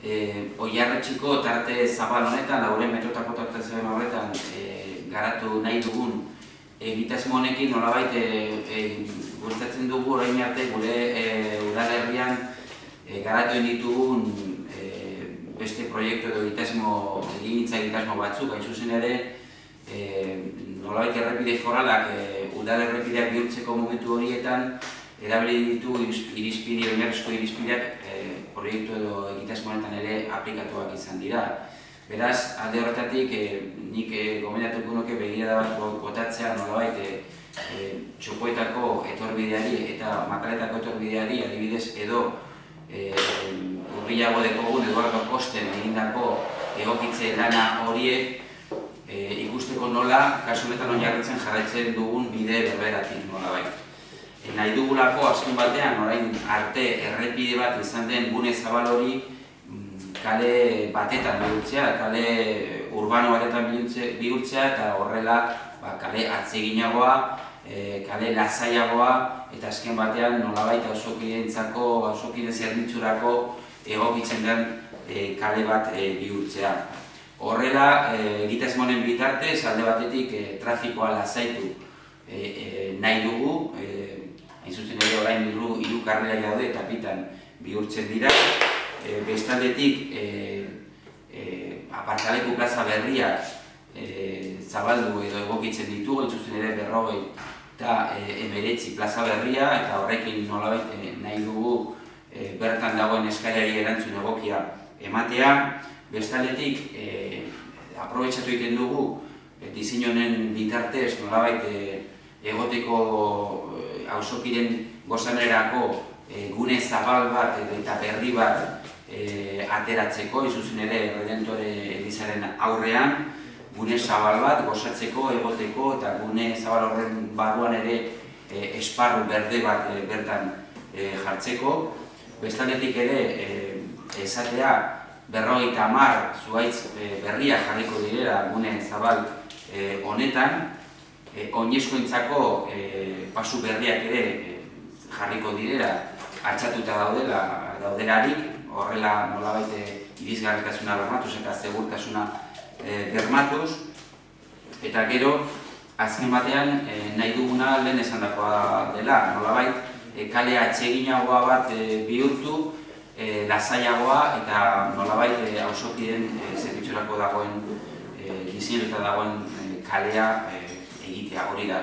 Oiarretxiko tarte zabal honetan, 4 metrotako tarte zabal horretan garatu nahi dugun egitasmo honekin nolabait bultzatzen dugu orain arte gure udalerrian garatu ditugun beste proiektu edo egintza egitasmo batzuk, hain zuzen ere nolabait errepide foralak udalerrepideak bihurtzeko momentu horietan erabili ditu oinarrizko irizpideak proiektu edo egitasmo honetan ere aplikatuak izan dira. Beraz, alde horretatik, nik gomendatuko nuke begirada bat botatzea nolabait txopoetako etorbideari eta makaletako etorbideari adibidez edo urriago dekogun Eduardo Kosten egindako egokitze lana horiek ikusteko nola, kasu honetan oinarritzen jarraitzen dugun bide berberatik nolabait. Nahi dugulako azken batean orain arte errepide bat izan den gune zabal hori kale batetan bihurtzea, kale urbano batetan bihurtzea eta horrela kale atseginagoa, kale lasaiagoa eta azken batean nolabait auzokideen zerbitzurako egokitzen den kale bat bihurtzea. Horrela, egitasmo honen bitartez, alde batetik trafikoa lasaitu nahi dugu, hain zuzen ere orain 3 karrila daude eta bitan bihurtzen dira. Bestaldetik, aparkaleku plaza berriak zabaldu edo egokitzen ditugu, hain zuzen ere 40 eta 19 plaza berria eta horrekin nolabait nahi dugu bertan dagoen eskaerari erantzun egokia ematea. Bestaldetik, aprobetxatu egiten dugu diseinu honen bitartez nolabait egoteko auzokideen gozanerako gune zabal bat eta berri bat ateratzeko, zuzen ere Redentore Elizaren aurrean, gune zabal bat gozatzeko, egoteko eta gune zabal horren barruan ere esparru berde bat bertan jartzeko. Bestaldetik ere esatea 50 zuhaitz berriak jarriko direla gune zabal honetan, oinezkoentzako pasu berriak ere jarriko direla altxatuta daudelarik, horrela nolabait irisgarritasuna bermatuz eta segurtasuna bermatuz. Eta gero, azken batean nahi duguna lehen esandakoa dela, nolabait kale atseginagoa bat bihurtu, lasaiagoa eta nolabait auzokideen zerbitzurako dagoen diseinuta dagoen kalea egitea, hori da.